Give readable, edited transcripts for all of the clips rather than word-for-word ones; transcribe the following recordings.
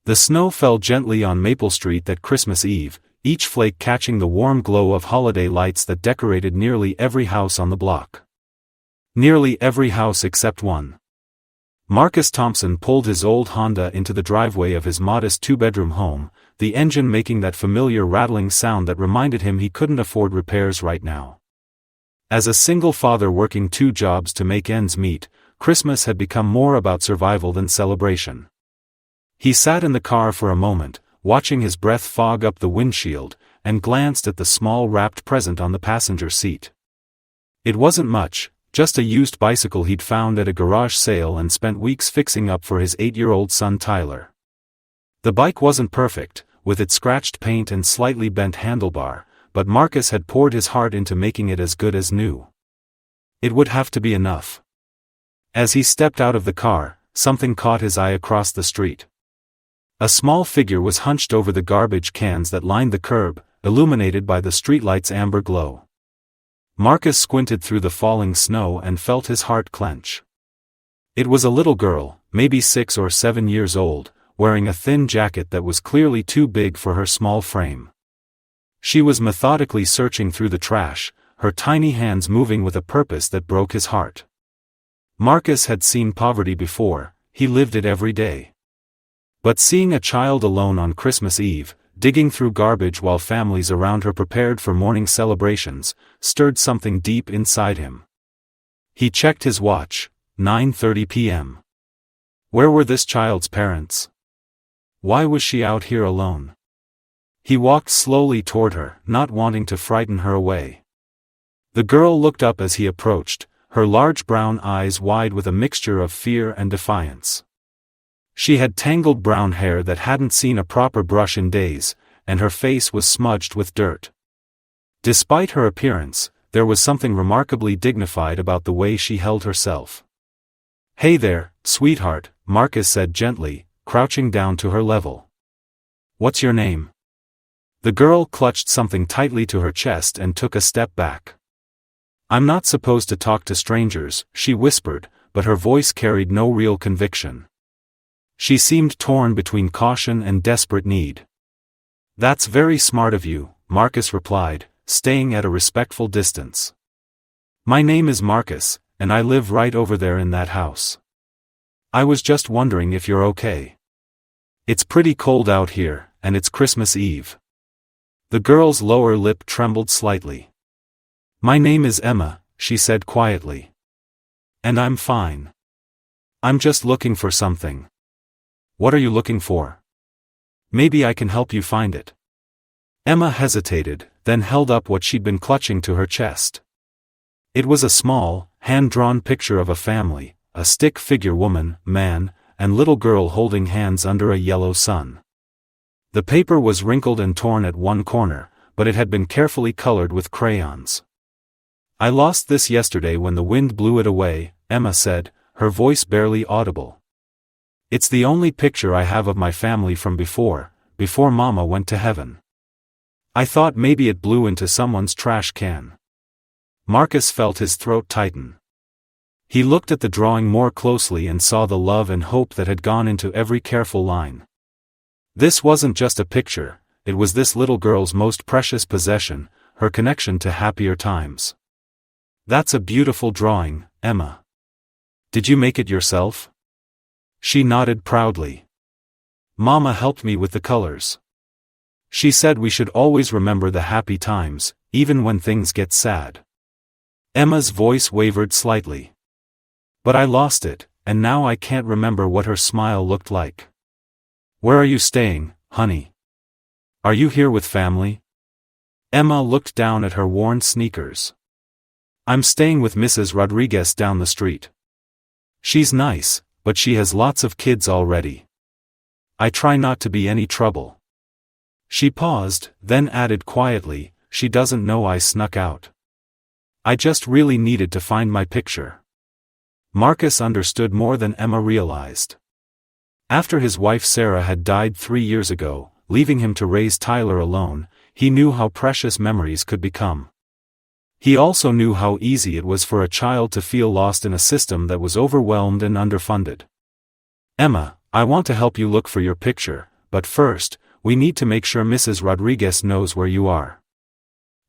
The snow fell gently on Maple Street that Christmas Eve, each flake catching the warm glow of holiday lights that decorated nearly every house on the block. Nearly every house except one. Marcus Thompson pulled his old Honda into the driveway of his modest two-bedroom home, the engine making that familiar rattling sound that reminded him he couldn't afford repairs right now. As a single father working 2 jobs to make ends meet, Christmas had become more about survival than celebration. He sat in the car for a moment, watching his breath fog up the windshield, and glanced at the small wrapped present on the passenger seat. It wasn't much, just a used bicycle he'd found at a garage sale and spent weeks fixing up for his 8-year-old son Tyler. The bike wasn't perfect, with its scratched paint and slightly bent handlebar, but Marcus had poured his heart into making it as good as new. It would have to be enough. As he stepped out of the car, something caught his eye across the street. A small figure was hunched over the garbage cans that lined the curb, illuminated by the streetlight's amber glow. Marcus squinted through the falling snow and felt his heart clench. It was a little girl, maybe 6 or 7 years old, wearing a thin jacket that was clearly too big for her small frame. She was methodically searching through the trash, her tiny hands moving with a purpose that broke his heart. Marcus had seen poverty before, he lived it every day. But seeing a child alone on Christmas Eve, digging through garbage while families around her prepared for morning celebrations, stirred something deep inside him. He checked his watch, 9:30 p.m. Where were this child's parents? Why was she out here alone? He walked slowly toward her, not wanting to frighten her away. The girl looked up as he approached, her large brown eyes wide with a mixture of fear and defiance. She had tangled brown hair that hadn't seen a proper brush in days, and her face was smudged with dirt. Despite her appearance, there was something remarkably dignified about the way she held herself. "Hey there, sweetheart," Marcus said gently, crouching down to her level. "What's your name?" The girl clutched something tightly to her chest and took a step back. "I'm not supposed to talk to strangers," she whispered, but her voice carried no real conviction. She seemed torn between caution and desperate need. "That's very smart of you," Marcus replied, staying at a respectful distance. "My name is Marcus, and I live right over there in that house. I was just wondering if you're okay. It's pretty cold out here, and it's Christmas Eve." The girl's lower lip trembled slightly. "My name is Emma," she said quietly. "And I'm fine. I'm just looking for something." "What are you looking for?" "Maybe I can help you find it." Emma hesitated, then held up what she'd been clutching to her chest. It was a small, hand-drawn picture of a family, a stick figure woman, man, and little girl holding hands under a yellow sun. The paper was wrinkled and torn at one corner, but it had been carefully colored with crayons. "I lost this yesterday when the wind blew it away," Emma said, her voice barely audible. "It's the only picture I have of my family from before Mama went to heaven. I thought maybe it blew into someone's trash can." Marcus felt his throat tighten. He looked at the drawing more closely and saw the love and hope that had gone into every careful line. This wasn't just a picture, it was this little girl's most precious possession, her connection to happier times. "That's a beautiful drawing, Emma. Did you make it yourself?" She nodded proudly. "Mama helped me with the colors. She said we should always remember the happy times, even when things get sad." Emma's voice wavered slightly. "But I lost it, and now I can't remember what her smile looked like. Where are you staying, honey? Are you here with family?" Emma looked down at her worn sneakers. "I'm staying with Mrs. Rodriguez down the street. She's nice, but she has lots of kids already. I try not to be any trouble." She paused, then added quietly, "She doesn't know I snuck out. I just really needed to find my picture." Marcus understood more than Emma realized. After his wife Sarah had died 3 years ago, leaving him to raise Tyler alone, he knew how precious memories could become. He also knew how easy it was for a child to feel lost in a system that was overwhelmed and underfunded. "Emma, I want to help you look for your picture," but first, we need to make sure Mrs. Rodriguez knows where you are.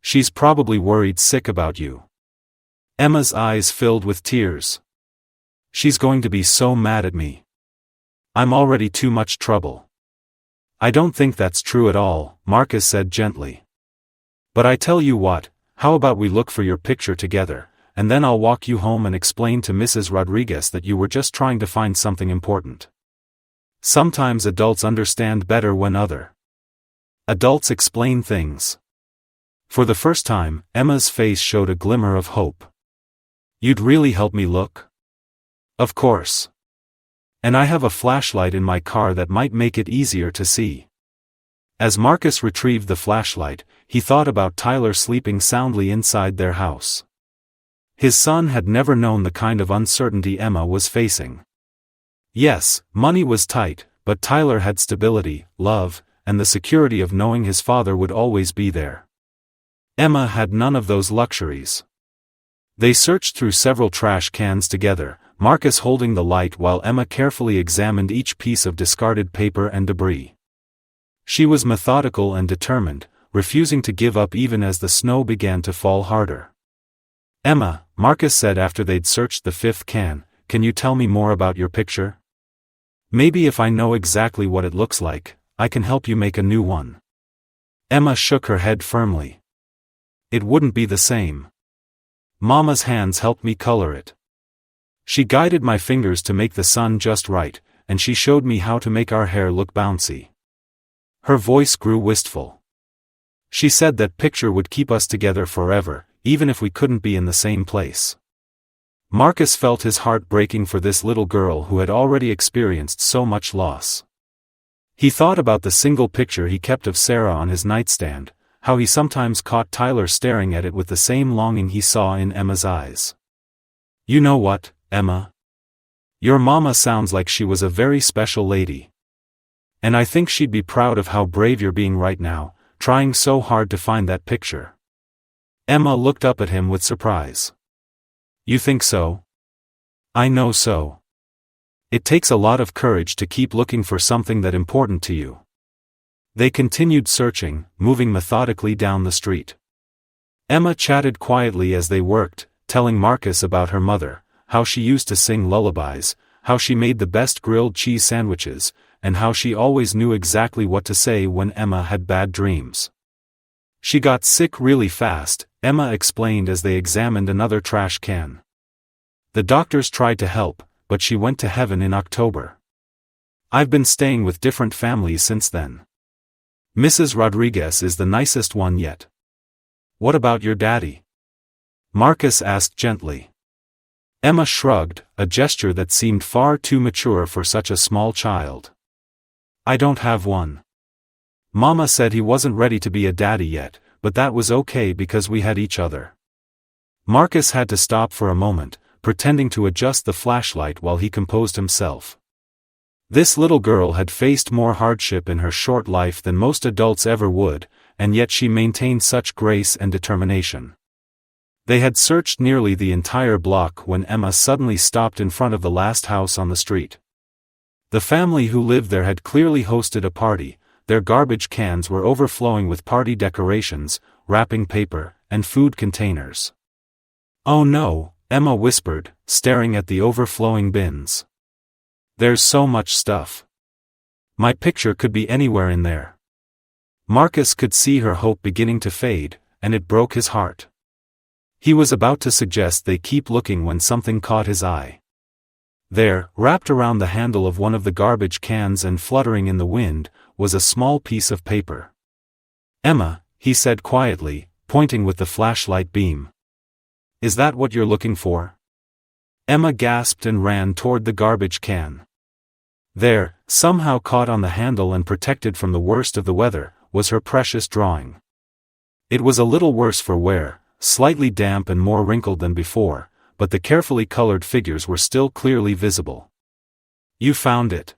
She's probably worried sick about you." Emma's eyes filled with tears. "She's going to be so mad at me. I'm already too much trouble." "I don't think that's true at all," Marcus said gently. "But I tell you what, how about we look for your picture together, and then I'll walk you home and explain to Mrs. Rodriguez that you were just trying to find something important." Sometimes adults understand better when other adults explain things. For the first time, Emma's face showed a glimmer of hope. "You'd really help me look?" "Of course. And I have a flashlight in my car that might make it easier to see." As Marcus retrieved the flashlight, he thought about Tyler sleeping soundly inside their house. His son had never known the kind of uncertainty Emma was facing. Yes, money was tight, but Tyler had stability, love, and the security of knowing his father would always be there. Emma had none of those luxuries. They searched through several trash cans together, Marcus holding the light while Emma carefully examined each piece of discarded paper and debris. She was methodical and determined, refusing to give up even as the snow began to fall harder. "Emma," Marcus said after they'd searched the fifth can, "can you tell me more about your picture? Maybe if I know exactly what it looks like, I can help you make a new one." Emma shook her head firmly. "It wouldn't be the same. Mama's hands helped me color it. She guided my fingers to make the sun just right, and she showed me how to make our hair look bouncy." Her voice grew wistful. "She said that picture would keep us together forever, even if we couldn't be in the same place." Marcus felt his heart breaking for this little girl who had already experienced so much loss. He thought about the single picture he kept of Sarah on his nightstand, how he sometimes caught Tyler staring at it with the same longing he saw in Emma's eyes. "You know what, Emma? Your mama sounds like she was a very special lady. And I think she'd be proud of how brave you're being right now, trying so hard to find that picture." Emma looked up at him with surprise. "You think so?" "I know so. It takes a lot of courage to keep looking for something that important to you." They continued searching, moving methodically down the street. Emma chatted quietly as they worked, telling Marcus about her mother, how she used to sing lullabies, how she made the best grilled cheese sandwiches, and how she always knew exactly what to say when Emma had bad dreams. "She got sick really fast," Emma explained as they examined another trash can. "The doctors tried to help, but she went to heaven in October. I've been staying with different families since then. Mrs. Rodriguez is the nicest one yet." "What about your daddy?" Marcus asked gently. Emma shrugged, a gesture that seemed far too mature for such a small child. "I don't have one. Mama said he wasn't ready to be a daddy yet, but that was okay because we had each other." Marcus had to stop for a moment, pretending to adjust the flashlight while he composed himself. This little girl had faced more hardship in her short life than most adults ever would, and yet she maintained such grace and determination. They had searched nearly the entire block when Emma suddenly stopped in front of the last house on the street. The family who lived there had clearly hosted a party. Their garbage cans were overflowing with party decorations, wrapping paper, and food containers. "Oh no," Emma whispered, staring at the overflowing bins. "There's so much stuff. My picture could be anywhere in there." Marcus could see her hope beginning to fade, and it broke his heart. He was about to suggest they keep looking when something caught his eye. There, wrapped around the handle of one of the garbage cans and fluttering in the wind, was a small piece of paper. "Emma," he said quietly, pointing with the flashlight beam. "Is that what you're looking for?" Emma gasped and ran toward the garbage can. There, somehow caught on the handle and protected from the worst of the weather, was her precious drawing. It was a little worse for wear, slightly damp and more wrinkled than before, but the carefully colored figures were still clearly visible. "You found it!"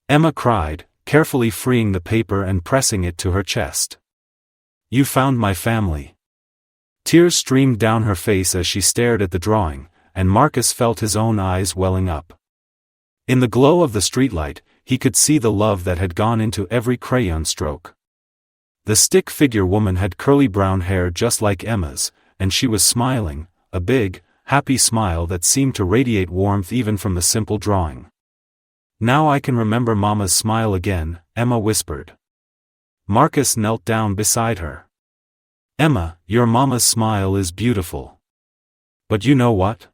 Emma cried, carefully freeing the paper and pressing it to her chest. "You found my family." Tears streamed down her face as she stared at the drawing, and Marcus felt his own eyes welling up. In the glow of the streetlight, he could see the love that had gone into every crayon stroke. The stick figure woman had curly brown hair just like Emma's, and she was smiling, a big, happy smile that seemed to radiate warmth even from the simple drawing. "Now I can remember Mama's smile again," Emma whispered. Marcus knelt down beside her. "Emma, your Mama's smile is beautiful. But you know what?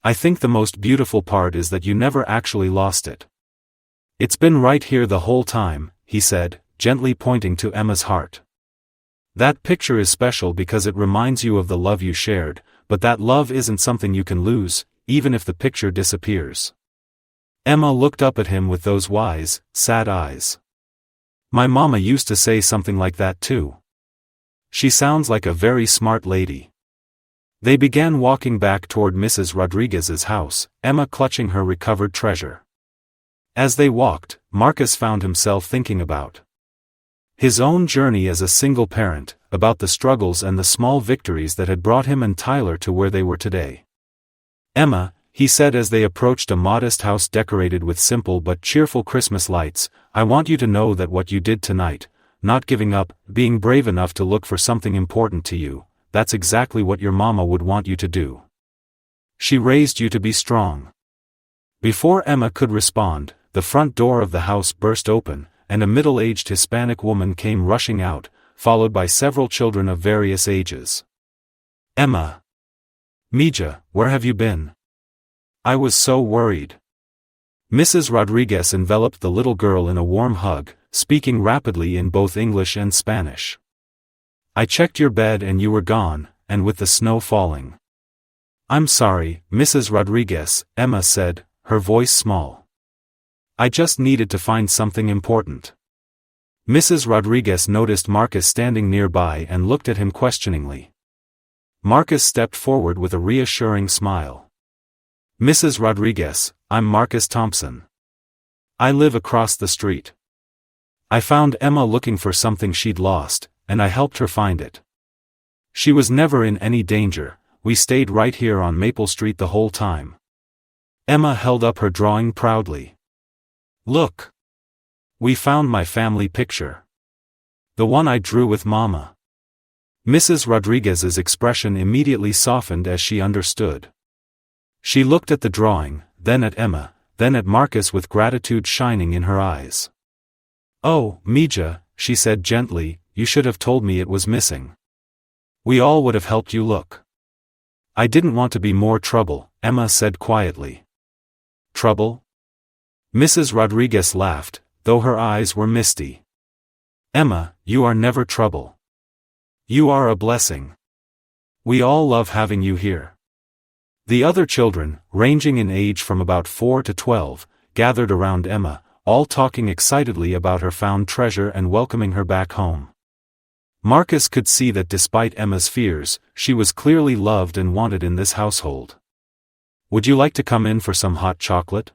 I think the most beautiful part is that you never actually lost it. It's been right here the whole time," he said, gently pointing to Emma's heart. "That picture is special because it reminds you of the love you shared, but that love isn't something you can lose, even if the picture disappears." Emma looked up at him with those wise, sad eyes. "My mama used to say something like that too. She sounds like a very smart lady." They began walking back toward Mrs. Rodriguez's house, Emma clutching her recovered treasure. As they walked, Marcus found himself thinking about his own journey as a single parent, about the struggles and the small victories that had brought him and Tyler to where they were today. "Emma," he said as they approached a modest house decorated with simple but cheerful Christmas lights, "I want you to know that what you did tonight, not giving up, being brave enough to look for something important to you, that's exactly what your mama would want you to do. She raised you to be strong." Before Emma could respond, the front door of the house burst open, and a middle-aged Hispanic woman came rushing out, followed by several children of various ages. "Emma. Mija, where have you been? I was so worried." Mrs. Rodriguez enveloped the little girl in a warm hug, speaking rapidly in both English and Spanish. "I checked your bed and you were gone, and with the snow falling." "I'm sorry, Mrs. Rodriguez," Emma said, her voice small. "I just needed to find something important." Mrs. Rodriguez noticed Marcus standing nearby and looked at him questioningly. Marcus stepped forward with a reassuring smile. "Mrs. Rodriguez, I'm Marcus Thompson. I live across the street. I found Emma looking for something she'd lost, and I helped her find it. She was never in any danger, we stayed right here on Maple Street the whole time." Emma held up her drawing proudly. "Look. We found my family picture. The one I drew with Mama." Mrs. Rodriguez's expression immediately softened as she understood. She looked at the drawing, then at Emma, then at Marcus with gratitude shining in her eyes. "Oh, Mija," she said gently, "you should have told me it was missing. We all would have helped you look." "I didn't want to be more trouble," Emma said quietly. "Trouble?" Mrs. Rodriguez laughed, though her eyes were misty. "Emma, you are never trouble. You are a blessing. We all love having you here." The other children, ranging in age from about 4 to 12, gathered around Emma, all talking excitedly about her found treasure and welcoming her back home. Marcus could see that despite Emma's fears, she was clearly loved and wanted in this household. "Would you like to come in for some hot chocolate?"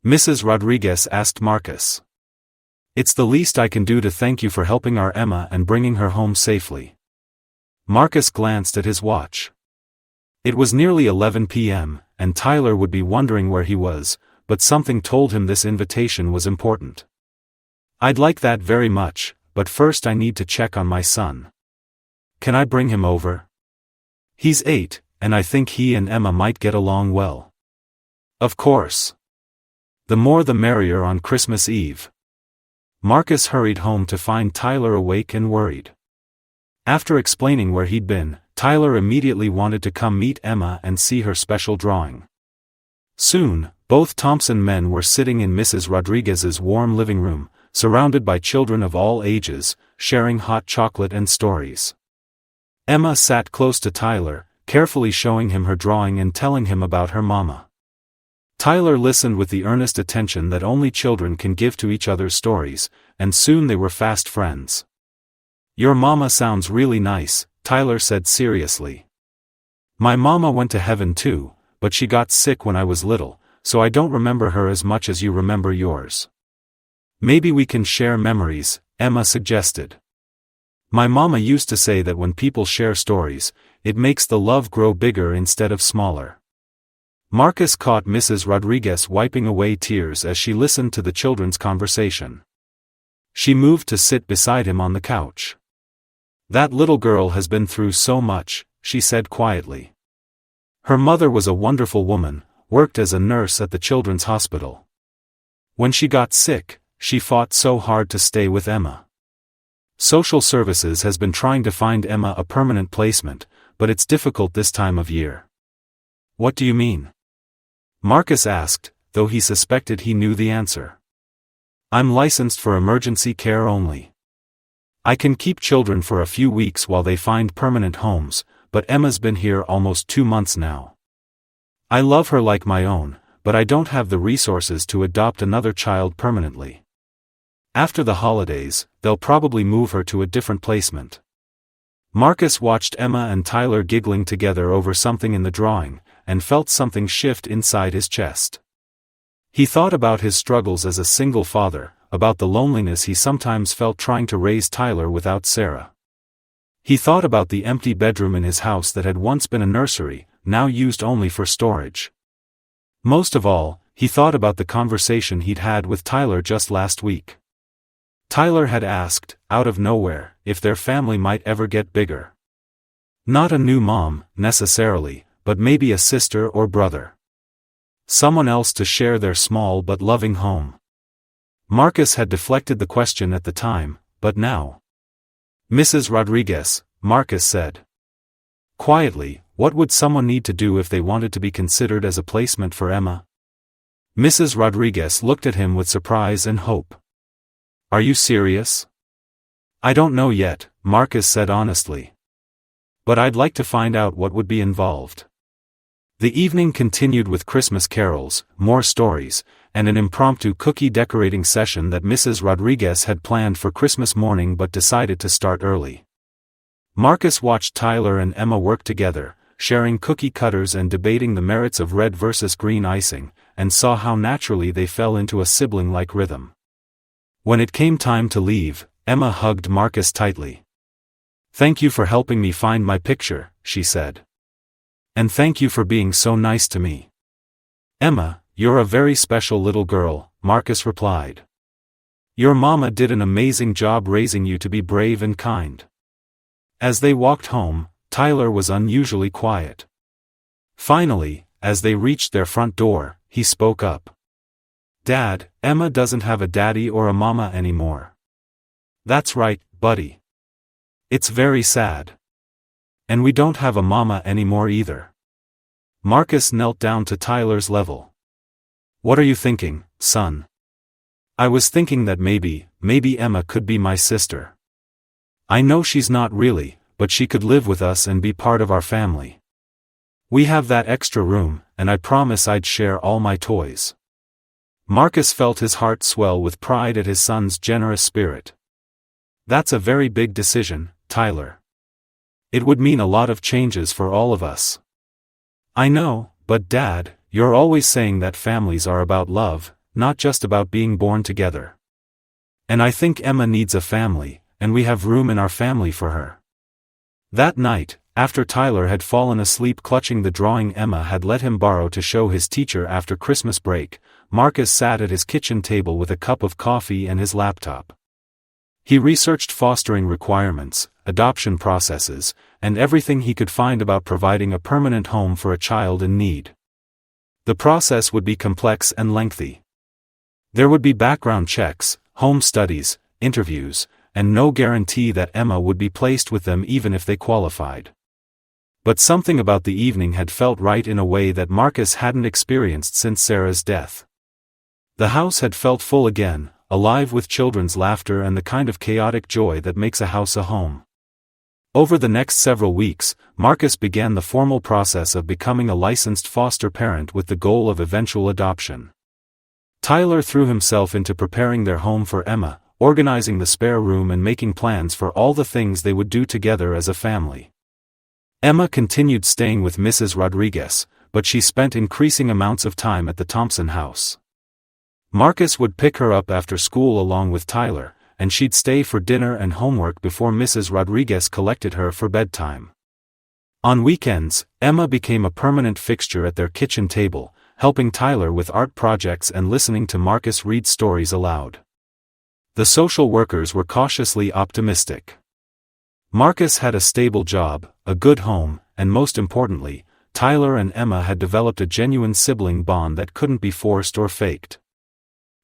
Mrs. Rodriguez asked Marcus. "It's the least I can do to thank you for helping our Emma and bringing her home safely." Marcus glanced at his watch. It was nearly 11 p.m., and Tyler would be wondering where he was, but something told him this invitation was important. "I'd like that very much, but first I need to check on my son. Can I bring him over? He's 8, and I think he and Emma might get along well." "Of course. The more the merrier on Christmas Eve." Marcus hurried home to find Tyler awake and worried. After explaining where he'd been, Tyler immediately wanted to come meet Emma and see her special drawing. Soon, both Thompson men were sitting in Mrs. Rodriguez's warm living room, surrounded by children of all ages, sharing hot chocolate and stories. Emma sat close to Tyler, carefully showing him her drawing and telling him about her mama. Tyler listened with the earnest attention that only children can give to each other's stories, and soon they were fast friends. "Your mama sounds really nice," Tyler said seriously. "My mama went to heaven too, but she got sick when I was little, so I don't remember her as much as you remember yours." "Maybe we can share memories," Emma suggested. "My mama used to say that when people share stories, it makes the love grow bigger instead of smaller." Marcus caught Mrs. Rodriguez wiping away tears as she listened to the children's conversation. She moved to sit beside him on the couch. "That little girl has been through so much," she said quietly. Her mother was a wonderful woman, worked as a nurse at the children's hospital. When she got sick, she fought so hard to stay with Emma. Social services has been trying to find Emma a permanent placement, but it's difficult this time of year. "What do you mean?" Marcus asked, though he suspected he knew the answer. "I'm licensed for emergency care only. I can keep children for a few weeks while they find permanent homes, but Emma's been here almost 2 months now. I love her like my own, but I don't have the resources to adopt another child permanently. After the holidays, they'll probably move her to a different placement." Marcus watched Emma and Tyler giggling together over something in the drawing, and felt something shift inside his chest. He thought about his struggles as a single father, about the loneliness he sometimes felt trying to raise Tyler without Sarah. He thought about the empty bedroom in his house that had once been a nursery, now used only for storage. Most of all, he thought about the conversation he'd had with Tyler just last week. Tyler had asked, out of nowhere, if their family might ever get bigger. Not a new mom, necessarily, but maybe a sister or brother. Someone else to share their small but loving home. Marcus had deflected the question at the time, but now. "Mrs. Rodriguez," Marcus said quietly, "what would someone need to do if they wanted to be considered as a placement for Emma?" Mrs. Rodriguez looked at him with surprise and hope. "Are you serious?" "I don't know yet," Marcus said honestly. "But I'd like to find out what would be involved." The evening continued with Christmas carols, more stories, and an impromptu cookie decorating session that Mrs. Rodriguez had planned for Christmas morning but decided to start early. Marcus watched Tyler and Emma work together, sharing cookie cutters and debating the merits of red versus green icing, and saw how naturally they fell into a sibling-like rhythm. When it came time to leave, Emma hugged Marcus tightly. "Thank you for helping me find my picture," she said. "And thank you for being so nice to me." "Emma, you're a very special little girl," Marcus replied. "Your mama did an amazing job raising you to be brave and kind." As they walked home, Tyler was unusually quiet. Finally, as they reached their front door, he spoke up. "Dad, Emma doesn't have a daddy or a mama anymore." "That's right, buddy. It's very sad. And we don't have a mama anymore either." Marcus knelt down to Tyler's level. "What are you thinking, son?" "I was thinking that maybe Emma could be my sister. I know she's not really, but she could live with us and be part of our family. We have that extra room, and I promise I'd share all my toys." Marcus felt his heart swell with pride at his son's generous spirit. "That's a very big decision, Tyler. It would mean a lot of changes for all of us." "I know, but Dad, you're always saying that families are about love, not just about being born together. And I think Emma needs a family, and we have room in our family for her." That night, after Tyler had fallen asleep clutching the drawing Emma had let him borrow to show his teacher after Christmas break, Marcus sat at his kitchen table with a cup of coffee and his laptop. He researched fostering requirements, adoption processes, and everything he could find about providing a permanent home for a child in need. The process would be complex and lengthy. There would be background checks, home studies, interviews, and no guarantee that Emma would be placed with them even if they qualified. But something about the evening had felt right in a way that Marcus hadn't experienced since Sarah's death. The house had felt full again, alive with children's laughter and the kind of chaotic joy that makes a house a home. Over the next several weeks, Marcus began the formal process of becoming a licensed foster parent with the goal of eventual adoption. Tyler threw himself into preparing their home for Emma, organizing the spare room and making plans for all the things they would do together as a family. Emma continued staying with Mrs. Rodriguez, but she spent increasing amounts of time at the Thompson house. Marcus would pick her up after school along with Tyler, and she'd stay for dinner and homework before Mrs. Rodriguez collected her for bedtime. On weekends, Emma became a permanent fixture at their kitchen table, helping Tyler with art projects and listening to Marcus read stories aloud. The social workers were cautiously optimistic. Marcus had a stable job, a good home, and most importantly, Tyler and Emma had developed a genuine sibling bond that couldn't be forced or faked.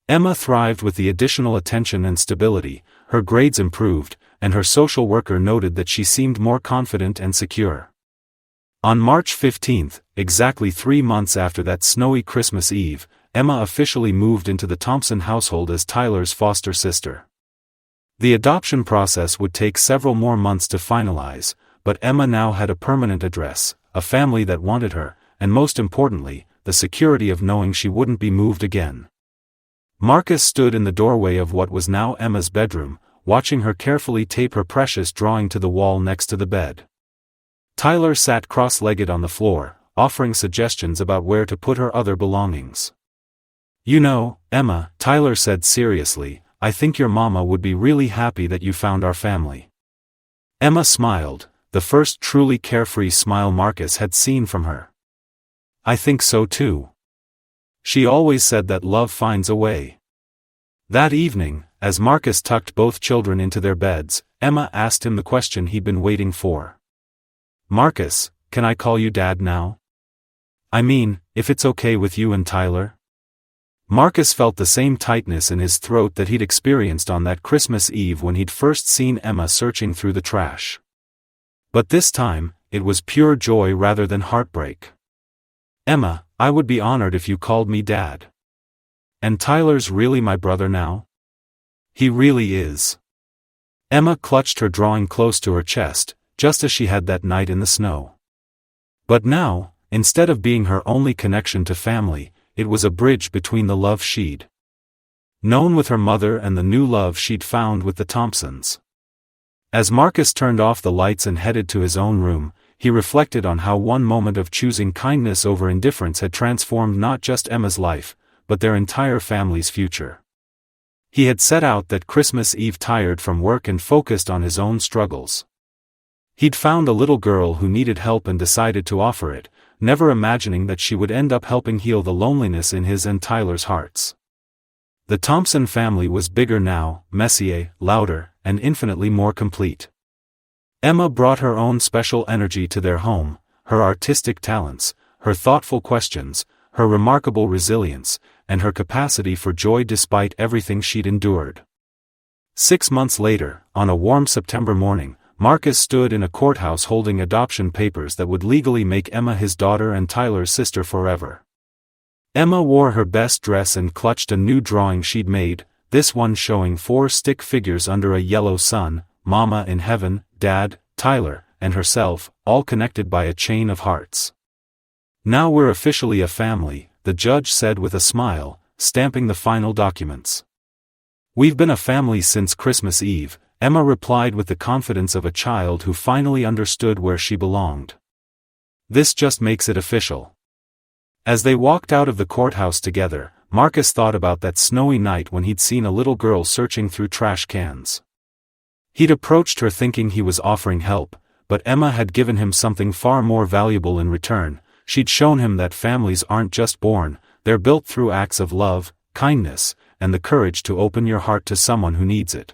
Emma thrived with the additional attention and stability, her grades improved, and her social worker noted that she seemed more confident and secure. On March 15, exactly 3 months after that snowy Christmas Eve, Emma officially moved into the Thompson household as Tyler's foster sister. The adoption process would take several more months to finalize, but Emma now had a permanent address, a family that wanted her, and most importantly, the security of knowing she wouldn't be moved again. Marcus stood in the doorway of what was now Emma's bedroom, watching her carefully tape her precious drawing to the wall next to the bed. Tyler sat cross-legged on the floor, offering suggestions about where to put her other belongings. "You know, Emma," Tyler said seriously, "I think your mama would be really happy that you found our family." Emma smiled, the first truly carefree smile Marcus had seen from her. "I think so too. She always said that love finds a way." That evening, as Marcus tucked both children into their beds, Emma asked him the question he'd been waiting for. "Marcus, can I call you Dad now? I mean, if it's okay with you and Tyler?" Marcus felt the same tightness in his throat that he'd experienced on that Christmas Eve when he'd first seen Emma searching through the trash. But this time, it was pure joy rather than heartbreak. "Emma, I would be honored if you called me Dad. And Tyler's really my brother now?" "He really is." Emma clutched her drawing close to her chest, just as she had that night in the snow. But now, instead of being her only connection to family, it was a bridge between the love she'd known with her mother and the new love she'd found with the Thompsons. As Marcus turned off the lights and headed to his own room, he reflected on how one moment of choosing kindness over indifference had transformed not just Emma's life, but their entire family's future. He had set out that Christmas Eve tired from work and focused on his own struggles. He'd found a little girl who needed help and decided to offer it, never imagining that she would end up helping heal the loneliness in his and Tyler's hearts. The Thompson family was bigger now, messier, louder, and infinitely more complete. Emma brought her own special energy to their home, her artistic talents, her thoughtful questions, her remarkable resilience, and her capacity for joy despite everything she'd endured. 6 months later, on a warm September morning, Marcus stood in a courthouse holding adoption papers that would legally make Emma his daughter and Tyler's sister forever. Emma wore her best dress and clutched a new drawing she'd made, this one showing 4 stick figures under a yellow sun, Mama in heaven, Dad, Tyler, and herself, all connected by a chain of hearts. "Now we're officially a family," the judge said with a smile, stamping the final documents. "We've been a family since Christmas Eve," Emma replied with the confidence of a child who finally understood where she belonged. "This just makes it official." As they walked out of the courthouse together, Marcus thought about that snowy night when he'd seen a little girl searching through trash cans. He'd approached her thinking he was offering help, but Emma had given him something far more valuable in return. She'd shown him that families aren't just born, they're built through acts of love, kindness, and the courage to open your heart to someone who needs it.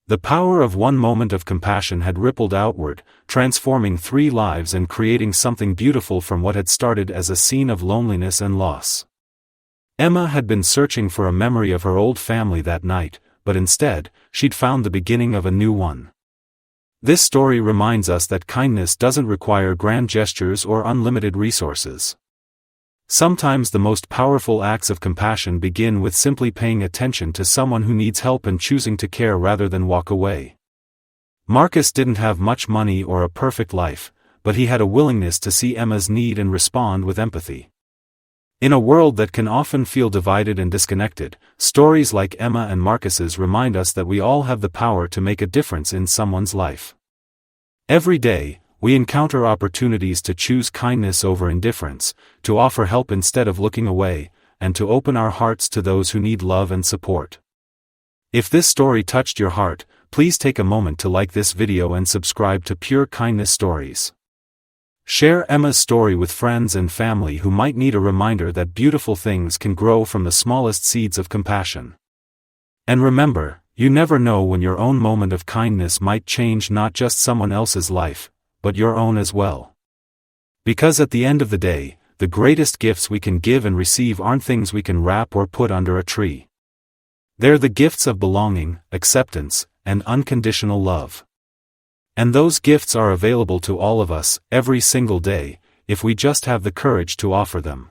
The power of one moment of compassion had rippled outward, transforming 3 lives and creating something beautiful from what had started as a scene of loneliness and loss. Emma had been searching for a memory of her old family that night, but instead, she'd found the beginning of a new one. This story reminds us that kindness doesn't require grand gestures or unlimited resources. Sometimes the most powerful acts of compassion begin with simply paying attention to someone who needs help and choosing to care rather than walk away. Marcus didn't have much money or a perfect life, but he had a willingness to see Emma's need and respond with empathy. In a world that can often feel divided and disconnected, stories like Emma and Marcus's remind us that we all have the power to make a difference in someone's life. Every day, we encounter opportunities to choose kindness over indifference, to offer help instead of looking away, and to open our hearts to those who need love and support. If this story touched your heart, please take a moment to like this video and subscribe to Pure Kindness Stories. Share Emma's story with friends and family who might need a reminder that beautiful things can grow from the smallest seeds of compassion. And remember, you never know when your own moment of kindness might change not just someone else's life, but your own as well. Because at the end of the day, the greatest gifts we can give and receive aren't things we can wrap or put under a tree. They're the gifts of belonging, acceptance, and unconditional love. And those gifts are available to all of us, every single day, if we just have the courage to offer them.